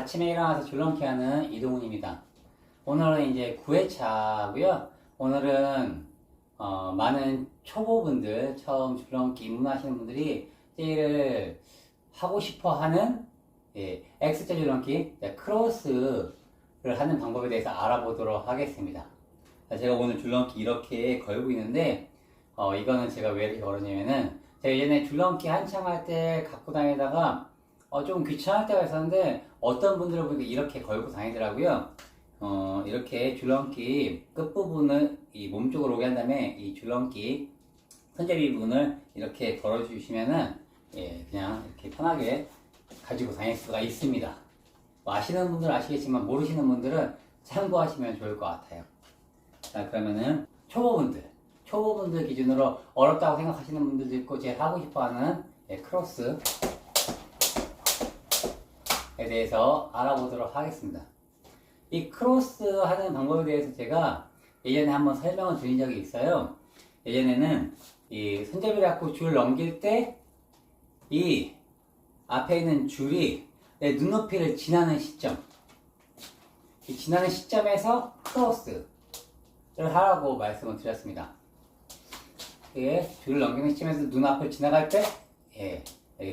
아침에 일어나서 줄넘기 하는 이동훈입니다. 오늘은 이제 9회차고요. 오늘은 많은 초보분들, 처음 줄넘기 입문하시는 분들이 제일 하고 싶어 하는 X자 줄넘기, 크로스를 하는 방법에 대해서 알아보도록 하겠습니다. 제가 오늘 줄넘기 이렇게 걸고 있는데, 이거는 제가 왜 이렇게 걸었냐면은, 제가 예전에 줄넘기 한창 할 때 갖고 다니다가 좀 귀찮을 때가 있었는데, 어떤 분들을 보니까 이렇게 걸고 다니더라고요. 이렇게 줄넘기 끝부분을 이 몸 쪽으로 오게 한 다음에 이 줄넘기 손잡이 부분을 이렇게 걸어주시면은 그냥 이렇게 편하게 가지고 다닐 수가 있습니다. 아시는 분들은 아시겠지만 모르시는 분들은 참고하시면 좋을 것 같아요. 자, 그러면은 초보분들 기준으로 어렵다고 생각하시는 분들도 있고 제일 하고 싶어하는 크로스에 대해서 알아보도록 하겠습니다. 이 크로스 하는 방법에 대해서 제가 예전에 한번 설명을 드린 적이 있어요. 예전에는 이 손잡이를 잡고 줄 넘길 때 이 앞에 있는 줄이 내 눈높이를 지나는 시점, 이 지나는 시점에서 크로스를 하라고 말씀을 드렸습니다. 줄을 넘기는 시점에서 눈앞을 지나갈 때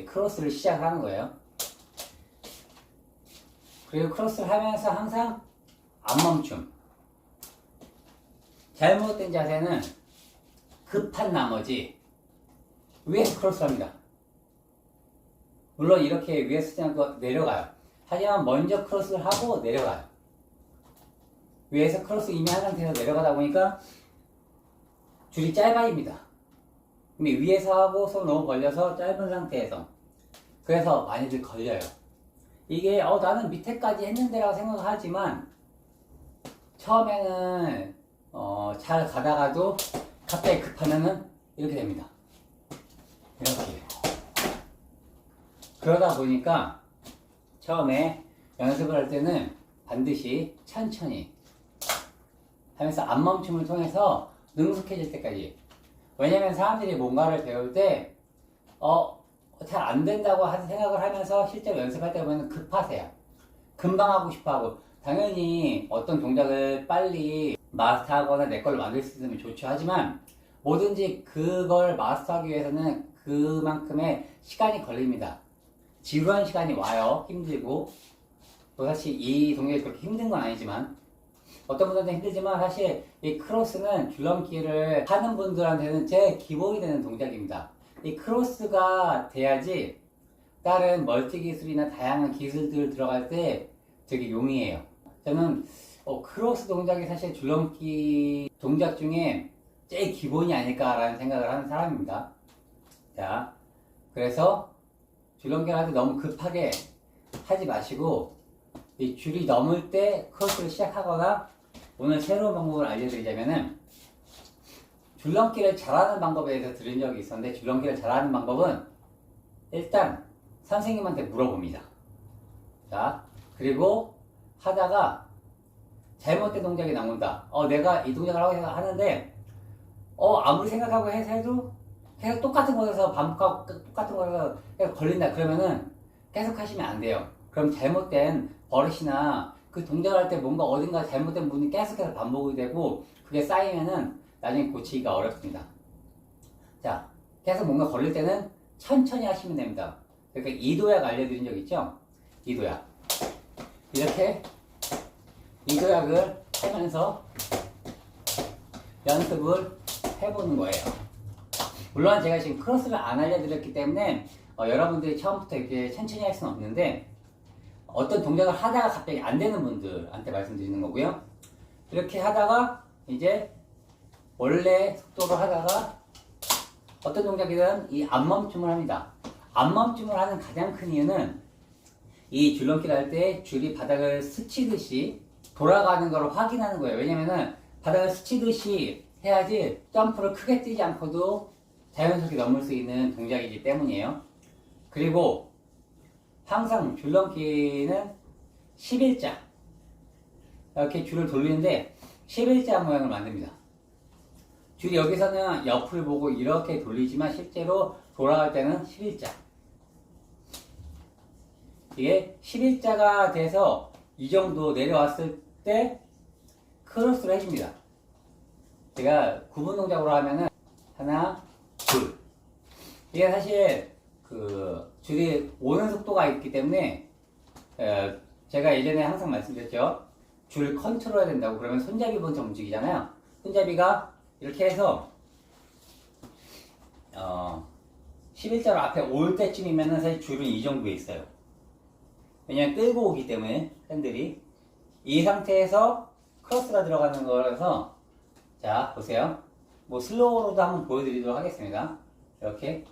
크로스를 시작하는 거예요. 그리고 크로스를 하면서 항상 안 멈춤. 잘못된 자세는 급한 나머지 위에서 크로스를 합니다. 물론 이렇게 위에서 쓰지 않고 내려가요. 하지만 먼저 크로스를 하고 내려가요. 위에서 크로스 이미 한 상태에서 내려가다 보니까 줄이 짧아집니다. 이미 위에서 하고 손 너무 벌려서 짧은 상태에서. 그래서 많이들 걸려요. 이게 나는 밑에까지 했는데라고 생각을 하지만 처음에는 잘 가다가도 갑자기 급하면은 이렇게 됩니다. 이렇게. 그러다 보니까 처음에 연습을 할 때는 반드시 천천히 하면서 안 멈춤을 통해서 능숙해질 때까지. 왜냐면 사람들이 뭔가를 배울 때 잘 안 된다고 생각을 하면서 실제로 연습할 때 보면 급하세요. 금방 하고 싶어 하고. 당연히 어떤 동작을 빨리 마스터하거나 내 걸로 만들 수 있으면 좋죠. 하지만 뭐든지 그걸 마스터하기 위해서는 그만큼의 시간이 걸립니다. 지루한 시간이 와요. 힘들고. 또 사실 이 동작이 그렇게 힘든 건 아니지만 어떤 분들한테는 힘들지만 사실 이 크로스는 줄넘기를 하는 분들한테는 제일 기본이 되는 동작입니다. 이 크로스가 돼야지 다른 멀티 기술이나 다양한 기술들 들어갈 때 되게 용이해요. 저는 크로스 동작이 사실 줄넘기 동작 중에 제일 기본이 아닐까라는 생각을 하는 사람입니다. 자, 그래서 줄넘기를 할 때 너무 급하게 하지 마시고 이 줄이 넘을 때 크로스를 시작하거나 오늘 새로운 방법을 알려드리자면은 줄넘기를 잘하는 방법에 대해서 들은 적이 있었는데 줄넘기를 잘하는 방법은 일단 선생님한테 물어봅니다. 자, 그리고 하다가 잘못된 동작이 나온다. 내가 이 동작을 하고 하는데 아무리 생각하고 해도 계속 똑같은 곳에서 반복하고 똑같은 곳에서 계속 걸린다. 그러면은 계속 하시면 안 돼요. 그럼 잘못된 버릇이나 그 동작을 할 때 뭔가 어딘가 잘못된 부분이 계속해서 반복이 되고 그게 쌓이면은 나중에 고치기가 어렵습니다. 자, 계속 뭔가 걸릴 때는 천천히 하시면 됩니다. 그러니까 이도약 알려드린 적 있죠? 이도약. 이렇게 이도약을 하면서 연습을 해보는 거예요. 물론 제가 지금 크로스를 안 알려드렸기 때문에 여러분들이 처음부터 이렇게 천천히 할 수는 없는데 어떤 동작을 하다가 갑자기 안 되는 분들한테 말씀드리는 거고요. 이렇게 하다가 이제 원래 속도로 하다가 어떤 동작이든 이 안 멈춤을 합니다. 안 멈춤을 하는 가장 큰 이유는 이 줄넘기를 할 때 줄이 바닥을 스치듯이 돌아가는 걸 확인하는 거예요. 왜냐면은 바닥을 스치듯이 해야지 점프를 크게 뛰지 않고도 자연스럽게 넘을 수 있는 동작이기 때문이에요. 그리고 항상 줄넘기는 11자 이렇게 줄을 돌리는데 11자 모양을 만듭니다. 줄이 여기서는 옆을 보고 이렇게 돌리지만 실제로 돌아갈 때는 11자 이게 11자가 돼서 이 정도 내려왔을 때 크로스를 해줍니다. 제가 구분 동작으로 하면은 하나, 둘. 이게 사실 그 줄이 오는 속도가 있기 때문에 제가 예전에 항상 말씀드렸죠. 줄 컨트롤 해야 된다고. 그러면 손잡이 먼저 움직이잖아요. 손잡이가 이렇게 해서 11자로 앞에 올 때쯤이면은 사실 줄은 이 정도에 있어요. 왜냐면 끌고 오기 때문에 핸들이 이 상태에서 크로스가 들어가는 거라서 자 보세요. 뭐 슬로우로도 한번 보여드리도록 하겠습니다. 이렇게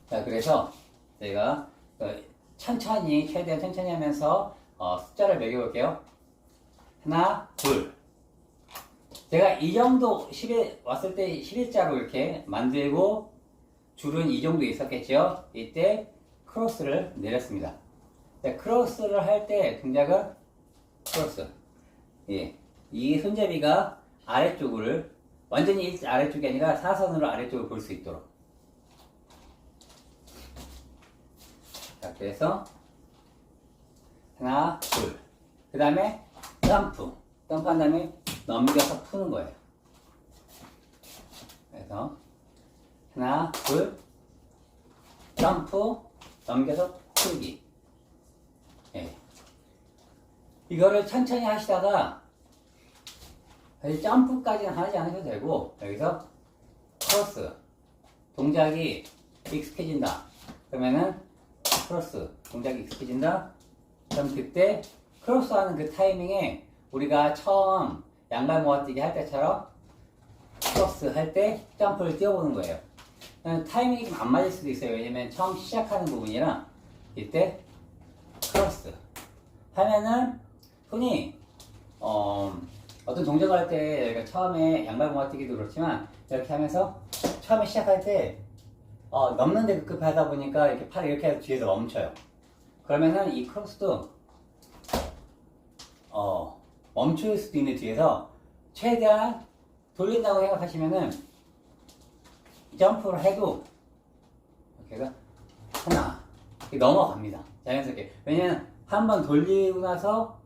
자 그래서 제가 천천히 최대한 천천히 하면서 숫자를 매겨볼게요. 하나 둘 제가 이 정도 10에 왔을 때 11자로 이렇게 만들고 줄은 이 정도 있었겠죠. 이때 크로스를 내렸습니다. 자, 크로스를 할 때 동작은 크로스. 예, 이 손잡이가 아래쪽을 완전히 아래쪽이 아니라 사선으로 아래쪽을 볼 수 있도록. 자, 그래서 하나, 둘. 그 다음에 점프. 점프한 다음에 넘겨서 푸는 거예요. 그래서 하나, 둘, 점프, 넘겨서 풀기. 예. 이거를 천천히 하시다가 사실 점프까지는 하지 않으셔도 되고 여기서 크로스 동작이 익숙해진다. 그러면은 크로스 동작이 익숙해진다. 그럼 그때 크로스하는 그 타이밍에 우리가 처음 양발 모아뛰기 할 때처럼 크로스 할 때 점프를 뛰어보는 거예요. 타이밍이 좀 안 맞을 수도 있어요. 왜냐면 처음 시작하는 부분이라 이때 크로스 하면은 손이 어떤 동작을 할 때 여기가 처음에 양발 모아뛰기도 그렇지만 이렇게 하면서 처음에 시작할 때 넘는데 급급하다 보니까 이렇게 팔을 이렇게 해서 뒤에서 멈춰요. 그러면은 이 크로스도 멈출 수도 있는 뒤에서 최대한 돌린다고 생각하시면은 점프를 해도 이렇게 해서 하나 이렇게 넘어갑니다. 자연스럽게. 왜냐면 한번 돌리고 나서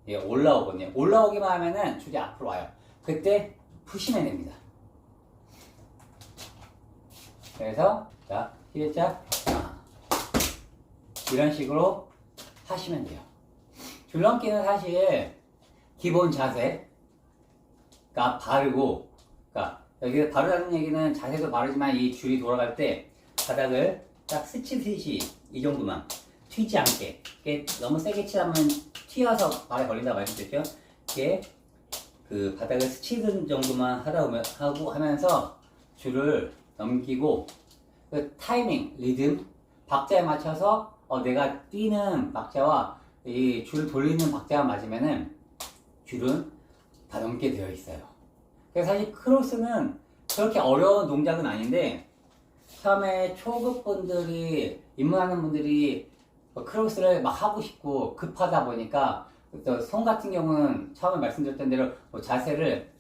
올라오거든요. 올라오기만 하면은 줄이 앞으로 와요. 그때 푸시면 됩니다. 그래서 자 11자 이런 식으로 하시면 돼요. 줄넘기는 사실 기본 자세가 바르고, 그러니까 여기 바르다는 얘기는 자세도 바르지만 이 줄이 돌아갈 때 바닥을 딱 스치듯이 이 정도만 튀지 않게. 이게 너무 세게 치면 튀어서 발에 걸린다고 말씀드렸죠. 이게 그 바닥을 스치는 정도만 하고 하면서 줄을 넘기고 그 타이밍, 리듬, 박자에 맞춰서 내가 뛰는 박자와 이 줄을 돌리는 박자가 맞으면은 줄은 다 넘게 되어 있어요. 그래서 사실 크로스는 그렇게 어려운 동작은 아닌데 처음에 초급 분들이 입문하는 분들이 크로스를 막 하고 싶고 급하다 보니까 또 손 같은 경우는 처음에 말씀드렸던 대로 자세를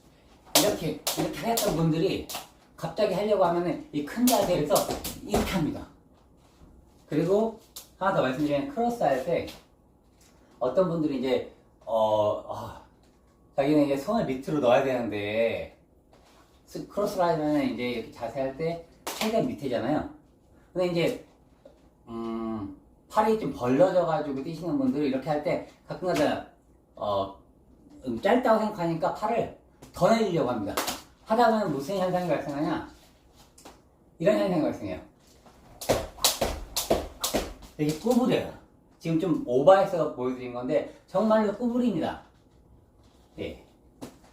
이렇게 했던 분들이 갑자기 하려고 하면은 이 큰 자세에서 이렇게 합니다. 그리고 하나 더 말씀드리면 크로스 할 때 어떤 분들이 이제 자기는 이제 손을 밑으로 넣어야 되는데 크로스를 하면 이제 이렇게 자세할 때 최대한 밑이잖아요. 근데 이제 팔이 좀 벌려져 가지고 뛰시는 분들 이렇게 할 때 가끔가다 짧다고 생각하니까 팔을 더 내리려고 합니다. 하다 보면 무슨 현상이 발생하냐? 이런 현상이 발생해요. 이렇게 구부려요. 지금 좀 오버해서 보여드린 건데 정말로 구부립니다. 예.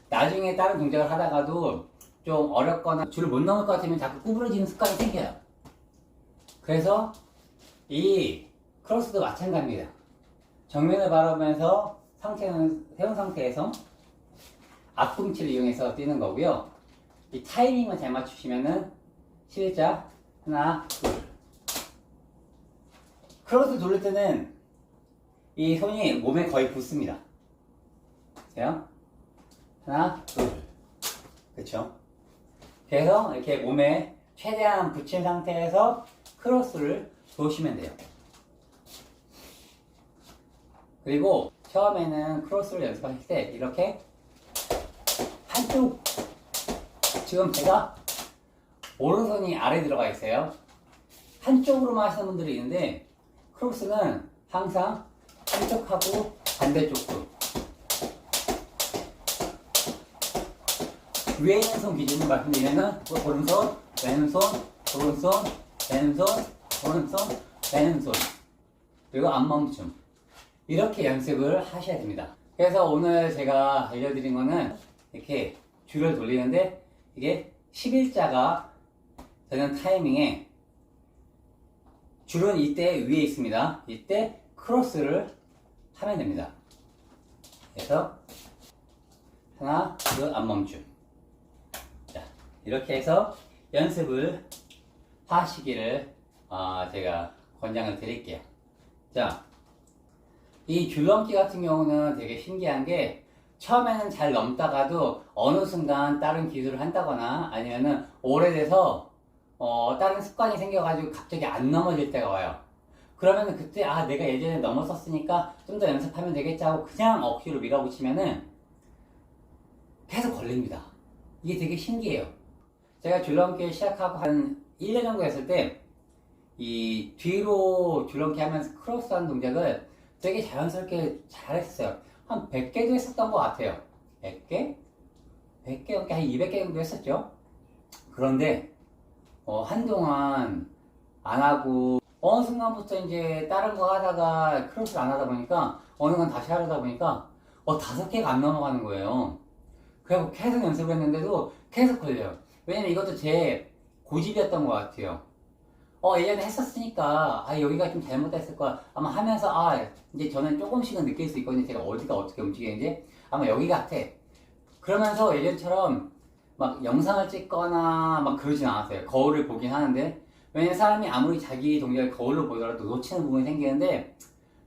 나중에 다른 동작을 하다가도 좀 어렵거나 줄을 못 넘을 것 같으면 자꾸 구부러지는 습관이 생겨요. 그래서 이 크로스도 마찬가지입니다. 정면을 바라보면서 상체는 세운 상태에서 앞꿈치를 이용해서 뛰는 거고요. 이 타이밍만 잘 맞추시면은 11자 하나 둘. 크로스 돌릴 때는 이 손이 몸에 거의 붙습니다. 보세요. 하나 둘. 그렇죠? 그래서 이렇게 몸에 최대한 붙인 상태에서 크로스를 놓으시면 돼요. 그리고 처음에는 크로스를 연습하실 때 이렇게 한쪽, 지금 제가 오른손이 아래 들어가 있어요. 한쪽으로만 하시는 분들이 있는데 크로스는 항상 한쪽하고 반대쪽도, 위에 있는 손 기준으로 말씀드리면 오른손, 왼손, 오른손, 왼손, 오른손, 왼손, 그리고 앞멈춤, 이렇게 연습을 하셔야 됩니다. 그래서 오늘 제가 알려드린 거는 이렇게 줄을 돌리는데 이게 11자가 되는 타이밍에 줄은 이때 위에 있습니다. 이때 크로스를 하면 됩니다. 그래서 하나, 둘, 앞멈춤. 자, 이렇게 해서 연습을 하시기를 제가 권장을 드릴게요. 자, 이 줄넘기 같은 경우는 되게 신기한 게 처음에는 잘 넘다가도 어느 순간 다른 기술을 한다거나 아니면은 오래돼서 다른 습관이 생겨가지고 갑자기 안 넘어질 때가 와요. 그러면은 그때 내가 예전에 넘었었으니까 좀 더 연습하면 되겠지 하고 그냥 억지로 밀어붙이면은 계속 걸립니다. 이게 되게 신기해요. 제가 줄넘기 시작하고 한 1년 정도 했을 때 이 뒤로 줄넘기 하면서 크로스 하는 동작을 되게 자연스럽게 잘했어요. 한 100개도 했었던 것 같아요. 100개? 100개 넘게 한 200개 정도 했었죠. 그런데 한동안 안 하고 어느 순간부터 이제 다른 거 하다가 크로스를 안 하다 보니까 어느 건 다시 하려다 보니까 5개가 안 넘어가는 거예요. 그래서 계속 연습을 했는데도 계속 걸려요. 왜냐면 이것도 제 고집이었던 것 같아요. 예전에 했었으니까 여기가 좀 잘못됐을 거야 아마 하면서 이제 저는 조금씩은 느낄 수 있거든요. 제가 어디가 어떻게 움직이는지 아마 여기 같아. 그러면서 예전처럼 막 영상을 찍거나 막 그러진 않았어요. 거울을 보긴 하는데, 왜냐면 사람이 아무리 자기 동작을 거울로 보더라도 놓치는 부분이 생기는데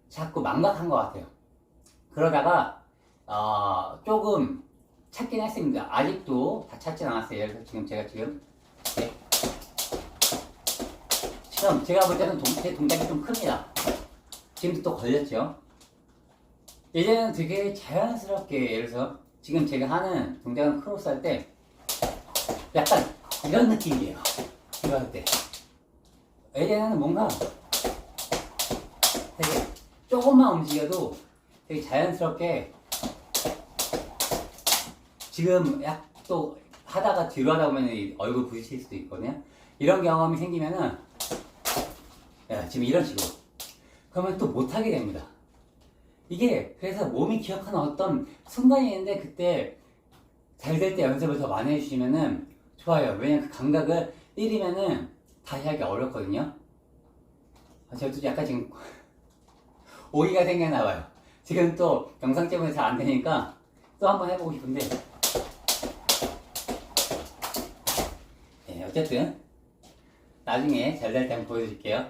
자꾸 망각한 것 같아요. 그러다가 조금 찾긴 했습니다. 아직도 다 찾진 않았어요. 예를 들어서 지금 제가 제가 볼 때는 제 동작이 좀 큽니다. 지금도 또 걸렸죠. 예전에는 되게 자연스럽게, 예를 들어서 지금 제가 하는 동작은 크로스 할 때 약간 이런 느낌이에요. 이거 할 때 예전에는 뭔가 되게 조금만 움직여도 되게 자연스럽게, 지금 또 하다가 뒤로 하다 보면 얼굴 부딪힐 수도 있거든요. 이런 경험이 생기면은 지금 이런 식으로 그러면 또 못하게 됩니다. 이게 그래서 몸이 기억하는 어떤 순간이 있는데 그때 잘 될 때 연습을 더 많이 해주시면은 좋아요. 왜냐면 그 감각을 잃으면은 다시 하기 어렵거든요. 제가 또 약간 지금 오기가 생겼나봐요. 지금 또 영상 때문에 잘 안 되니까 또 한번 해보고 싶은데, 어쨌든 나중에 잘 될 때 한번 보여드릴게요.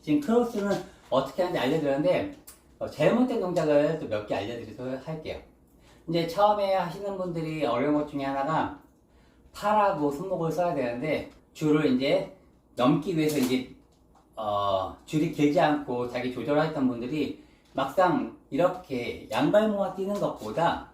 지금 크로스는 어떻게 하는지 알려드렸는데 잘못된 동작을 또 몇 개 알려드리도록 할게요. 이제 처음에 하시는 분들이 어려운 것 중에 하나가 팔하고 손목을 써야 되는데, 줄을 이제 넘기 위해서 이제 줄이 길지 않고 자기 조절하셨던 분들이 막상 이렇게 양발 모아 뛰는 것보다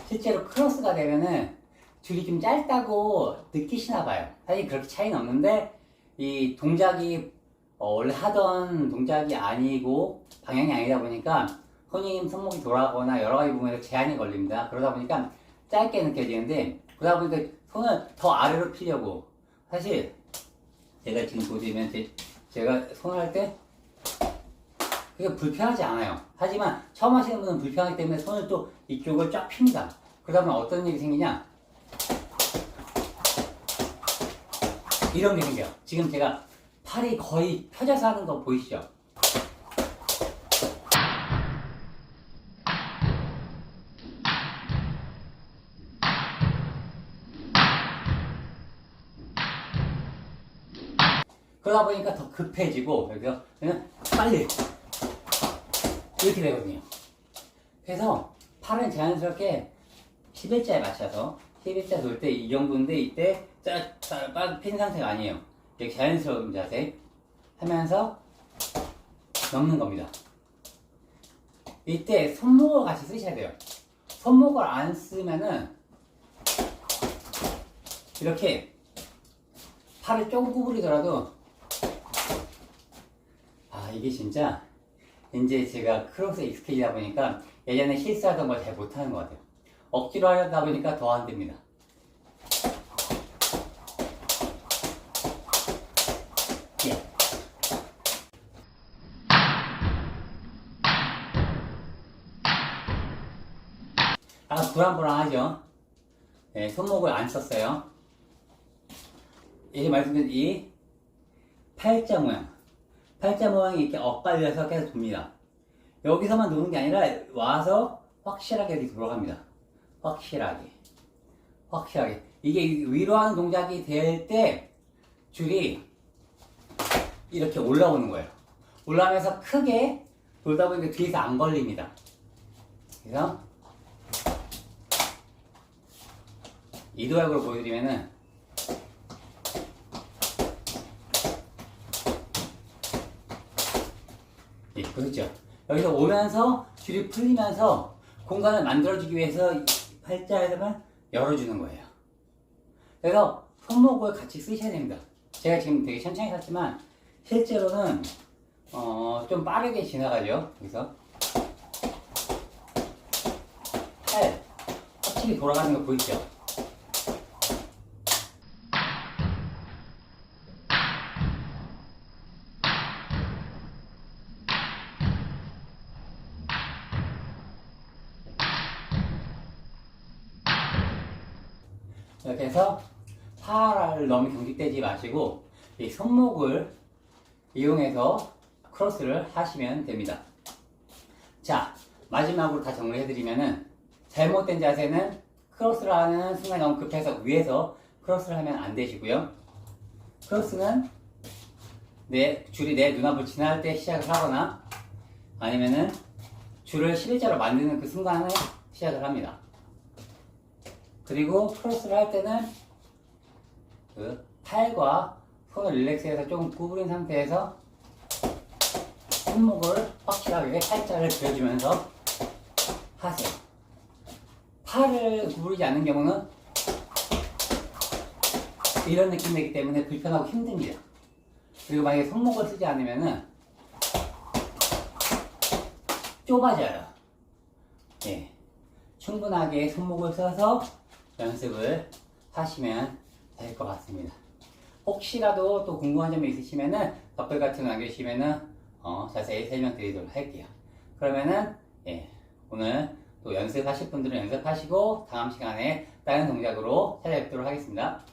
실제로 크로스가 되면은 줄이 좀 짧다고 느끼시나 봐요. 사실 그렇게 차이는 없는데 이 동작이 원래 하던 동작이 아니고 방향이 아니다 보니까 손님 손목이 돌아가거나 여러 가지 부분에서 제한이 걸립니다. 그러다 보니까 짧게 느껴지는데, 그러다 보니까 손을 더 아래로 피려고, 사실 제가 지금 보시면 제가 손을 할 때 그게 불편하지 않아요. 하지만 처음 하시는 분은 불편하기 때문에 손을 또 이쪽을 쫙 핍니다. 그러다 보면 어떤 일이 생기냐, 이런 게 생겨요. 지금 제가 팔이 거의 펴져서 하는 거 보이시죠? 그러다 보니까 더 급해지고, 그래서 그냥 빨리 이렇게 되거든요. 그래서 팔은 자연스럽게 11자에 맞춰서 11자 돌 때 이 정도인데, 이때 핀 상태가 아니에요. 이렇게 자연스러운 자세 하면서 넘는 겁니다. 이때 손목을 같이 쓰셔야 돼요. 손목을 안 쓰면은 이렇게 팔을 조금 구부리더라도 이게 진짜 이제 제가 크로스에 익숙해지다 보니까 예전에 실수하던 걸 잘 못하는 것 같아요. 억지로 하려다 보니까 더 안 됩니다. 예. 불안불안하죠? 네, 손목을 안 썼어요. 이렇게 말씀드린 이 팔자 모양이 이렇게 엇갈려서 계속 돕니다. 여기서만 도는 게 아니라 와서 확실하게 이렇게 돌아갑니다. 확실하게. 이게 위로 하는 동작이 될 때 줄이 이렇게 올라오는 거예요. 올라오면서 크게 돌다 보니까 뒤에서 안 걸립니다. 그래서 이 도약으로 보여드리면은 그렇죠. 여기서 오면서 줄이 풀리면서 공간을 만들어주기 위해서 팔자에다가 열어주는 거예요. 그래서 손목을 같이 쓰셔야 됩니다. 제가 지금 되게 천천히 샀지만 실제로는 좀 빠르게 지나가죠. 그래서 팔 확실히 돌아가는 거 보이죠? 이렇게 해서 팔을 너무 경직되지 마시고 이 손목을 이용해서 크로스를 하시면 됩니다. 자, 마지막으로 다 정리해드리면은 잘못된 자세는 크로스를 하는 순간 너무 급해서 위에서 크로스를 하면 안 되시고요. 크로스는 줄이 내 눈앞을 지날 때 시작을 하거나 아니면은 줄을 11자로 만드는 그 순간에 시작을 합니다. 그리고 크로스를 할 때는 그 팔과 손을 릴렉스해서 조금 구부린 상태에서 손목을 확실하게 팔자를 그려주면서 하세요. 팔을 구부리지 않는 경우는 이런 느낌이 되기 때문에 불편하고 힘듭니다. 그리고 만약에 손목을 쓰지 않으면은 좁아져요. 예. 충분하게 손목을 써서 연습을 하시면 될 것 같습니다. 혹시라도 또 궁금한 점이 있으시면은 댓글 같은 거 남겨주시면은 자세히 설명드리도록 할게요. 그러면은 오늘 또 연습하실 분들은 연습하시고 다음 시간에 다른 동작으로 찾아뵙도록 하겠습니다.